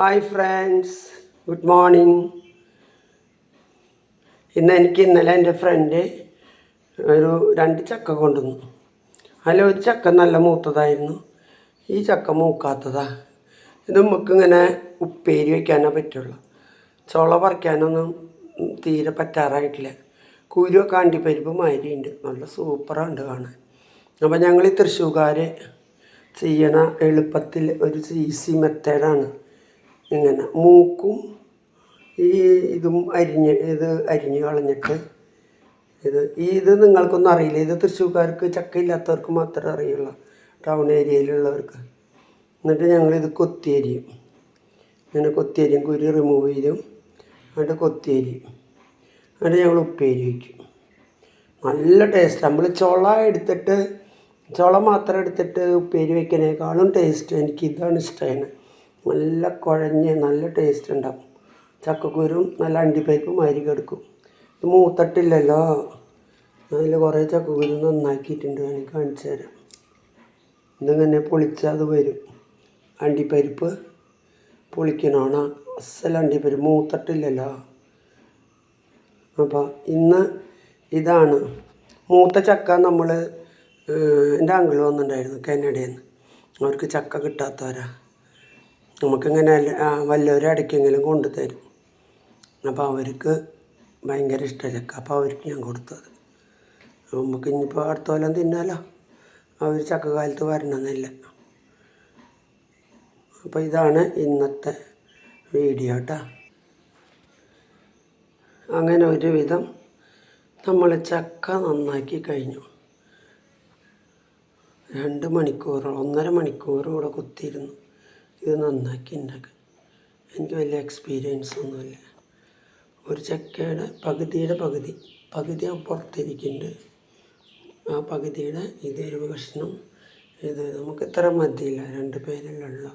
Hi friends, good morning. ഇന്നലെ എൻ്റെ front ഒരു 2 ചക്ക കൊണ്ടുവന്നു. ഒരു ചക്ക നല്ല മൂത്തതായിരുന്നു, ഈ ചക്ക മൂക്കാത്തതാ. ഇത് നമുക്കിങ്ങനെ ഉപ്പേരി വയ്ക്കാനേ പറ്റുള്ളൂ. ചുള പറിക്കാനൊന്നും തീരെ പറ്റാറായിട്ടില്ല. കുരുവൊക്കെ അണ്ടിപ്പരിപ്പ് മാതിരിയുണ്ട്, നല്ല സൂപ്പറുണ്ട് കാണാൻ. അപ്പോൾ ഞങ്ങൾ ഈ തൃശ്ശൂർക്കാർ ചെയ്യണ എളുപ്പത്തിൽ ഒരു ഈസി മെത്തേഡാണ്. ഇങ്ങനെ മൂക്കും ഇതും അരിഞ്ഞ് കളഞ്ഞിട്ട് ഇത് നിങ്ങൾക്കൊന്നും അറിയില്ല. ഇത് തൃശ്ശൂർക്കാർക്ക്, ചക്ക ഇല്ലാത്തവർക്ക് മാത്രമേ അറിയുള്ളൂ, ടൗൺ ഏരിയയിലുള്ളവർക്ക്. എന്നിട്ട് ഞങ്ങളിത് കൊത്തിയരിയും. ഇങ്ങനെ കൊത്തിയരിയും, കുരു റിമൂവ് ചെയ്യും, എന്നിട്ട് കൊത്തിയരിയും. എന്നിട്ട് ഞങ്ങൾ ഉപ്പേരി വയ്ക്കും. നല്ല ടേസ്റ്റ്. നമ്മൾ ചുള മാത്രം എടുത്തിട്ട് ഉപ്പേരി വയ്ക്കുന്നതിനേക്കാളും ടേസ്റ്റ് എനിക്കിതാണ് ഇഷ്ടമാണ്. നല്ല കുഴഞ്ഞ് നല്ല ടേസ്റ്റ് ഉണ്ടാവും. ചക്കക്കുരും നല്ല അണ്ടിപ്പരിപ്പ് മാതിരി കിടക്കും. ഇത് മൂത്തിട്ടില്ലല്ലോ, അതിൽ കുറേ ചക്കക്കുരു നന്നാക്കിയിട്ടുണ്ട്, ഞാൻ കാണിച്ചു തരാം. ഇതിങ്ങനെ പൊളിച്ചാൽ അത് വരും. അണ്ടിപ്പരിപ്പ് പൊളിക്കണോണ അസൽ അണ്ടിപ്പരിപ്പ്, മൂത്തിട്ടില്ലല്ലോ. അപ്പോൾ ഇന്ന് ഇതാണ് മൂത്ത ചക്ക. എൻ്റെ അങ്കിൾ വന്നിട്ടുണ്ടായിരുന്നു കാനഡയിൽ നിന്ന്. അവർക്ക് ചക്ക കിട്ടാത്തവരാ. നമുക്കിങ്ങനെ വല്ലവരും ഇടയ്ക്കെങ്കിലും കൊണ്ടു തരും. അപ്പോൾ അവർക്ക് ഭയങ്കര ഇഷ്ടമാണ് ചക്ക. അപ്പോൾ അവർക്ക് ഞാൻ കൊടുത്തത്. നമുക്ക് ഇനിയിപ്പോൾ അടുത്ത കൊല്ലം തിന്നാലോ. അവർ ചക്ക കാലത്ത് വരണമെന്നില്ല. അപ്പോൾ ഇതാണ് ഇന്നത്തെ വീഡിയോ കേട്ടോ. അങ്ങനെ ഒരുവിധം നമ്മൾ ചക്ക നന്നാക്കി കഴിഞ്ഞു. 2 മണിക്കൂർ 1.5 മണിക്കൂർ ഇവിടെ കുത്തിയിരുന്നു ഇത് നന്നാക്കി ഉണ്ടാക്കി. എനിക്ക് വലിയ എക്സ്പീരിയൻസ് ഒന്നുമില്ല. ഒരു ചക്കയുടെ പകുതി പുറത്തിരിക്കുന്നുണ്ട്. ആ പകുതിയുടെ ഇതൊരു കഷ്ണം. ഇത് നമുക്ക് ഇത്ര മതിയില്ല, 2 പേരിലുള്ളൂ.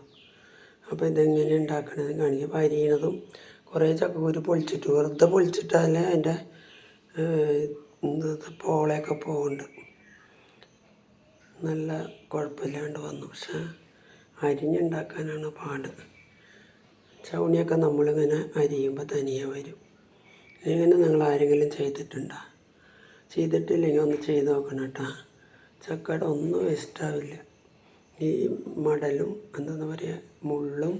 അപ്പോൾ ഇതെങ്ങനെ ഉണ്ടാക്കണമെന്ന് കാണിക്കുക. അപ്പോൾ അരിയണതും കുറേ ചക്കക്കുരു പൊളിച്ചിട്ട്, വെറുതെ പൊളിച്ചിട്ടാലേ അതിൻ്റെ പോളയൊക്കെ പോകുന്നുണ്ട്. നല്ല കുഴപ്പമില്ലാണ്ട് വന്നു. പക്ഷേ അരിഞ്ഞുണ്ടാക്കാനാണ് പാട്. ചവണിയൊക്കെ നമ്മളിങ്ങനെ അരിയുമ്പോൾ തനിയെ വരും. ഇങ്ങനെ നിങ്ങൾ ആരെങ്കിലും ചെയ്തിട്ടില്ലെങ്കിൽ ഒന്ന് ചെയ്ത് നോക്കണം കേട്ടോ. ചക്കയുടെ ഒന്നും വേസ്റ്റാവില്ല. ഈ മടലും എന്താ പറയുക, മുള്ളും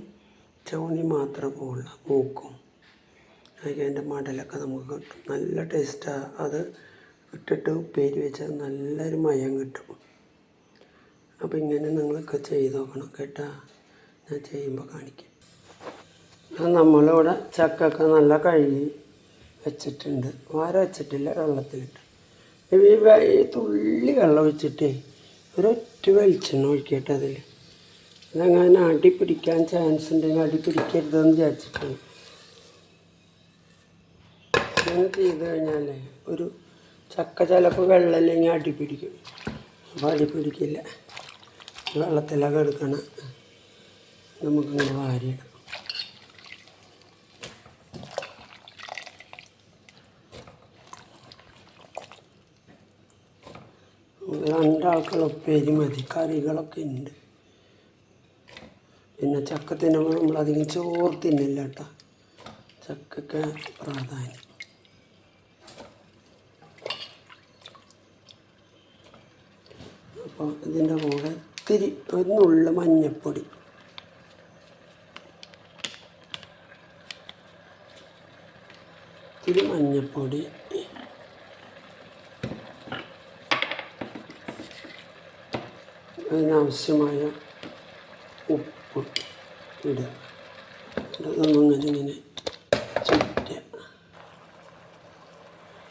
ചവണി മാത്രമേ പോവുള്ളൂ. മൂക്കും അതിൻ്റെ മടലൊക്കെ നമുക്ക് കിട്ടും. നല്ല ടേസ്റ്റാണ്. അത് ഇട്ടിട്ട് ഉപ്പേരി വെച്ചാൽ നല്ലൊരു മയം കിട്ടും. അപ്പോൾ ഇങ്ങനെ നിങ്ങളൊക്കെ ചെയ്ത് നോക്കണം കേട്ടോ. ഞാൻ ചെയ്യുമ്പോൾ കാണിക്കാം. നമ്മളിവിടെ ചക്കൊക്കെ നല്ല കഴുകി വെച്ചിട്ടുണ്ട്. വാര വെച്ചിട്ടില്ല, വെള്ളത്തിലിട്ട്. ഈ തുള്ളി വെള്ളം ഒഴിച്ചിട്ടേ ഒരൊറ്റ വെളിച്ചെണ്ണ ഒഴിക്കട്ടെ അതിൽ. അതങ്ങനെ അടിപ്പിടിക്കാൻ ചാൻസ് ഉണ്ടെങ്കിൽ അടിപ്പിടിക്കരുതെന്ന് വിചാരിച്ചിട്ടാണ്. അങ്ങനെ ചെയ്ത് കഴിഞ്ഞാൽ ഒരു ചക്ക ചിലപ്പോൾ വെള്ളമില്ലെങ്കിൽ അടിപ്പിടിക്കും. അപ്പോൾ അടിപ്പിടിക്കില്ല. വെള്ളത്തിലൊക്കെ എടുക്കണം. നമുക്കിങ്ങനെ വാരിയിടാം. രണ്ടാൾക്കുള്ള ഉപ്പേരി മതി. കറികളൊക്കെ ഉണ്ട്. പിന്നെ ചക്ക തിന്നുമ്പോൾ നമ്മളധികം ചോറ് തിന്നില്ല കേട്ടോ. ചക്കയ്ക്ക് പ്രാധാന്യം. അപ്പോൾ ഇതിൻ്റെ കൂടെ ഒരു നുള്ള് മഞ്ഞൾപ്പൊടി, മഞ്ഞൾപ്പൊടി, അതിനാവശ്യമായ ഉപ്പ് ഇടുക. ഇങ്ങനെ ചുറ്റുക.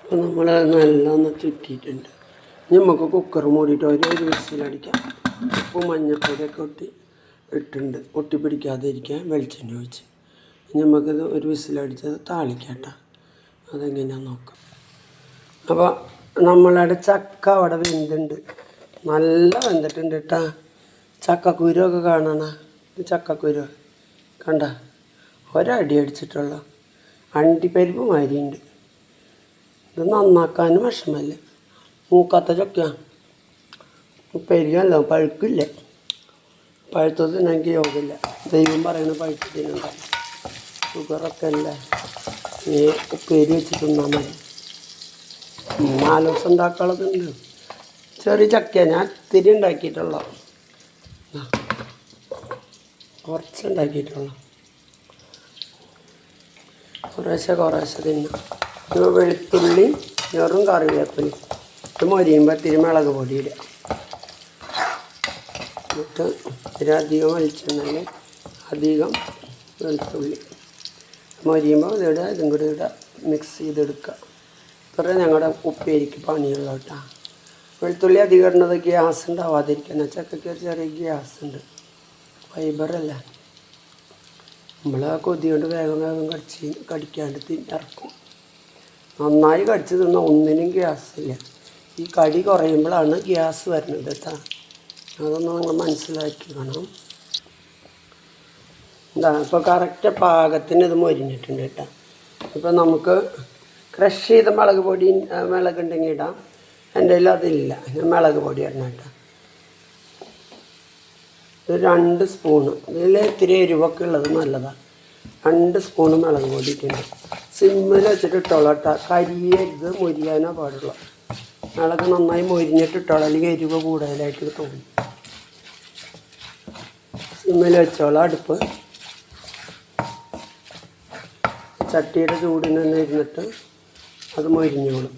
അപ്പോൾ നമ്മൾ നല്ലൊന്ന് ചുറ്റിയിട്ടുണ്ട്. നമുക്ക് കുക്കർ മൂടിയിട്ട് ഒരു വിസിലടിക്കാം. ഉപ്പും മഞ്ഞൾപ്പൊടിയൊക്കെ ഇട്ടുണ്ട്, ഒട്ടിപ്പിടിക്കാതെ ഇരിക്കാൻ വെളിച്ചെണ്ണ ഒഴിച്ച് നമുക്കിത് ഒരു വിസിലടിച്ചത് താളിക്കാട്ടോ. അതെങ്ങനെയാണെന്ന് നോക്കാം. അപ്പോൾ നമ്മളുടെ ചക്ക അവിടെ വെന്തുണ്ട്, നല്ല വെന്തിട്ടുണ്ട് കേട്ടോ. ചക്കക്കുരുവൊക്കെ കാണണ, ഇത് ചക്കക്കുരു കണ്ട, ഒരടി അടിച്ചിട്ടുള്ള അണ്ടിപ്പരിപ്പ് മാതിരിയുണ്ട്. ഇത് നന്നാക്കാനും വിഷമല്ല. മൂക്കാത്ത ചക്കയാണ്, ഉപ്പേരിയല്ല, പഴുക്കില്ല. പഴുത്തത് എനിക്ക് യോഗമില്ല. ദൈവം പറയുന്ന പഴുത്തതിനുണ്ടാവും. ഷുഗറൊക്കെ അല്ലേ, നീ ഉപ്പേരി വെച്ച് തിന്നാൽ മതി. 4 ദിവസം ഉണ്ടാക്കാനുള്ളതുണ്ട്. ചെറിയ ചക്കയാണ്, ഞാൻ ഇത്തിരി ഉണ്ടാക്കിയിട്ടുള്ളൂ, കുറച്ചുണ്ടാക്കിയിട്ടുള്ളൂ. കുറേശ്ശെ തിന്നാം. വെളുത്തുള്ളി വെറും കറിവേപ്പിലയും ഇത് മൊരിയുമ്പോൾ ഇത്തിരി മുളക് പൊടി ഇടുക. എന്നിട്ട് ഇത്തിരി അധികം വെളിച്ചെണ്ണയിൽ അധികം വെളുത്തുള്ളി മൊരിയുമ്പോൾ ഇതിടുക, ഇതും കൂടി ഇടുക, മിക്സ് ചെയ്തെടുക്കുക. ഇത്ര ഞങ്ങളുടെ ഉപ്പേരിക്ക് പണിയുള്ള കേട്ടോ. വെളുത്തുള്ളി അധികം ഇടുന്നത് ഗ്യാസ് ഉണ്ടാവാതിരിക്കുന്ന, ചക്കയ്ക്ക് ചെറിയ ഗ്യാസ് ഉണ്ട്, ഫൈബറല്ല. നമ്മൾ ആ കൊതി കൊണ്ട് വേഗം കടിക്കാണ്ട് ഇറക്കും. നന്നായി കടിച്ച് തിന്നാൽ ഒന്നിനും ഗ്യാസില്ല. ഈ കടി കുറയുമ്പോഴാണ് ഗ്യാസ് വരുന്നത് കേട്ടോ. അതൊന്ന് നിങ്ങൾ മനസ്സിലാക്കി കാണാം. എന്താ ഇപ്പോൾ കറക്റ്റ് പാകത്തിന് ഇത് മൊരിഞ്ഞിട്ടുണ്ട് കേട്ടോ. ഇപ്പോൾ നമുക്ക് ക്രഷ് ചെയ്ത മുളക് ഉണ്ടെങ്കിൽ ഇടാം. എൻ്റെ കയ്യിൽ അതില്ല, ഞാൻ മുളക് പൊടി ഇടണം കേട്ടോ. ഇത് 2 സ്പൂണ്. ഇതിൽ ഇത്തിരി എരിവൊക്കെ ഉള്ളത് നല്ലതാണ്. 2 സ്പൂണ് മുളക് പൊടി ഇട്ടുണ്ട്. സിമ്മിൽ വെച്ചിട്ട് ഇട്ടോളാം കേട്ടോ. കരിയരുത്, മൊരിയാനോ പാടുള്ളൂ. മുളക് നന്നായി മൊരിഞ്ഞിട്ട് ഇട്ടോളാം, അല്ലെങ്കിൽ എരിവ് കൂടുതലായിട്ട് തോന്നും. സിമ്മിൽ വെച്ചോളാം അടുപ്പ്. ചട്ടിയുടെ ചൂടിന് തന്നെ ഇരുന്നിട്ട് അത് മൊരിഞ്ഞോളും.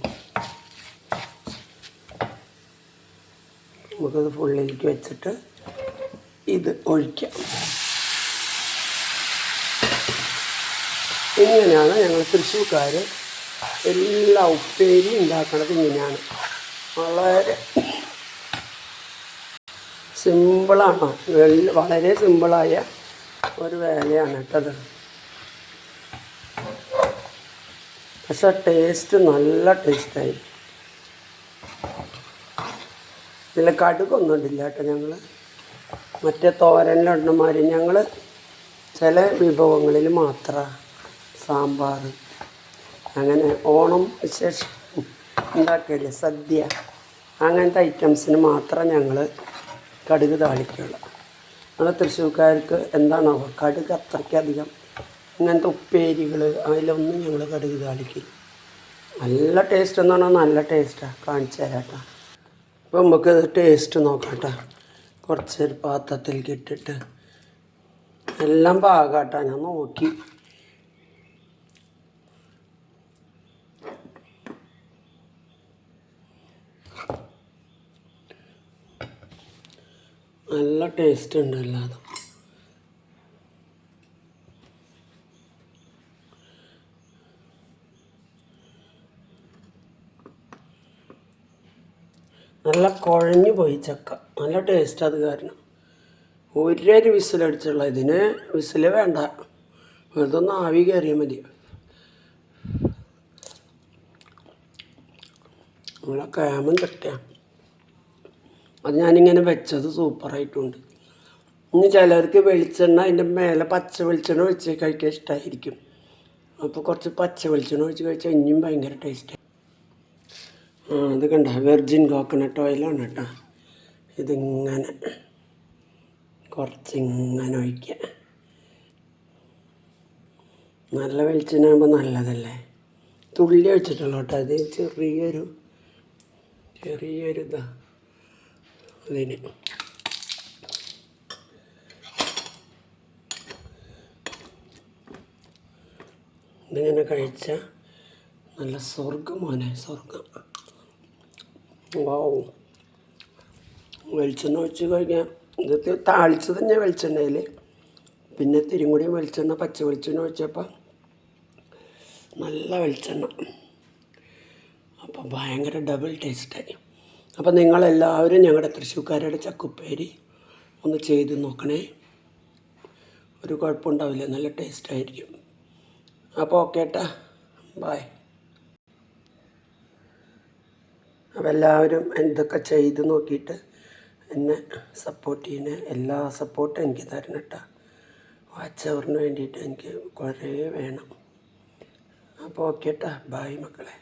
നമുക്കത് ഫുള്ളിലേക്ക് വെച്ചിട്ട് ഇത് ഒഴിക്കാം. ഇങ്ങനെയാണ് ഞങ്ങൾ തൃശ്ശൂർക്കാർ എല്ലാ ഉപ്പേരി ഉണ്ടാക്കുന്നത്. ഇങ്ങനെയാണ്, വളരെ സിമ്പിളാണ്, വളരെ സിമ്പിളായ ഒരു വേലയാണ് കേട്ടത്. പക്ഷെ ടേസ്റ്റ് നല്ല ടേസ്റ്റായി. ഇതിൽ കടുകൊന്നും ഇടില്ല കേട്ടോ. ഞങ്ങൾ മറ്റേ തോരനിലിടണമാതിരി ഞങ്ങൾ ചില വിഭവങ്ങളിൽ മാത്രം, സാമ്പാർ അങ്ങനെ ഓണം വിശേഷം ഉണ്ടാക്കില്ലേ, സദ്യ അങ്ങനത്തെ ഐറ്റംസിന് മാത്രം ഞങ്ങൾ കടുക് താളിക്കുള്ളൂ. ഞങ്ങൾ തൃശ്ശൂർക്കാർക്ക് എന്താണോ കടുക് അത്രയ്ക്കധികം. ഇങ്ങനത്തെ ഉപ്പേരികൾ അതിലൊന്നും ഞങ്ങൾ കടുക് താളിക്കില്ല. നല്ല ടേസ്റ്റ് എന്ന് പറഞ്ഞാൽ നല്ല ടേസ്റ്റാണ്. കാണിച്ചു തരാം കേട്ടോ. അപ്പോൾ നമുക്ക് ടേസ്റ്റ് നോക്കാം കേട്ടോ. കുറച്ചൊരു പാത്രത്തിലേക്ക് ഇട്ടിട്ട് എല്ലാം പാകാട്ടോ. ഞാൻ നോക്കി. നല്ല ടേസ്റ്റ് ഉണ്ട് എല്ലാതും. നല്ല കുഴഞ്ഞു പോയി ചക്ക, നല്ല ടേസ്റ്റ്. അത് കാരണം ഒരു വിസിലടിച്ചുള്ള, ഇതിന് വിസിൽ വേണ്ട, ഇതൊന്ന് ആവി കയറിയാൽ മതി. നല്ല കേമൻ ചക്കയാണ്. അത് ഞാനിങ്ങനെ വെച്ചത് സൂപ്പറായിട്ടുണ്ട്. ഇനി ചിലർക്ക് വെളിച്ചെണ്ണ അതിൻ്റെ മേലെ പച്ച വെളിച്ചെണ്ണ ഒഴിച്ച് കഴിക്കാൻ ഇഷ്ടമായിരിക്കും. അപ്പോൾ കുറച്ച് പച്ച വെളിച്ചെണ്ണ ഒഴിച്ച് കഴിച്ചാൽ ഇനിയും ഭയങ്കര ടേസ്റ്റ്. അത് കണ്ട വെർജിൻ കോക്കനട്ട് ഓയിലാണ് കേട്ടോ. ഇതിങ്ങനെ കുറച്ചിങ്ങനെ ഒഴിക്കുക. നല്ല വെളിച്ചെണ്ണ ആകുമ്പോൾ നല്ലതല്ലേ. തുള്ളി ഒഴിച്ചിട്ടുള്ളൂ കേട്ടോ. അത് ചെറിയൊരു ഇതാ അതിന്. ഇതിങ്ങനെ കഴിച്ചാൽ നല്ല സ്വർഗം മോനെ, സ്വർഗം. വാവ്, വെളിച്ചെണ്ണ ഒഴിച്ച് കഴിക്കാം. ഇത് താളിച്ചത് തന്നെ വെളിച്ചെണ്ണയിൽ, പിന്നെ തിരും കൂടി വെളിച്ചെണ്ണ, പച്ച വെളിച്ചെണ്ണ ഒഴിച്ചപ്പോൾ നല്ല വെളിച്ചെണ്ണ. അപ്പോൾ ഭയങ്കര ഡബിൾ ടേസ്റ്റായി. അപ്പോൾ നിങ്ങളെല്ലാവരും ഞങ്ങളുടെ തൃശ്ശൂർക്കാരുടെ ചക്കുപ്പേരി ഒന്ന് ചെയ്ത് നോക്കണേ. ഒരു കുഴപ്പമുണ്ടാവില്ല, നല്ല ടേസ്റ്റായിരിക്കും. അപ്പോൾ ഓക്കെ ട്ടാ, ബൈ. അപ്പോൾ എല്ലാവരും എന്തൊക്കെ ചെയ്ത് നോക്കിയിട്ട് എന്നെ സപ്പോർട്ട് ചെയ്യണേ. എല്ലാ സപ്പോർട്ടും എനിക്ക് തരണം കേട്ടോ. വാച്ച് അവറിന് വേണ്ടിയിട്ട് എനിക്ക് കുറേ വേണം. അപ്പോൾ ഓക്കെ ട്ടാ, ബൈ മക്കളെ.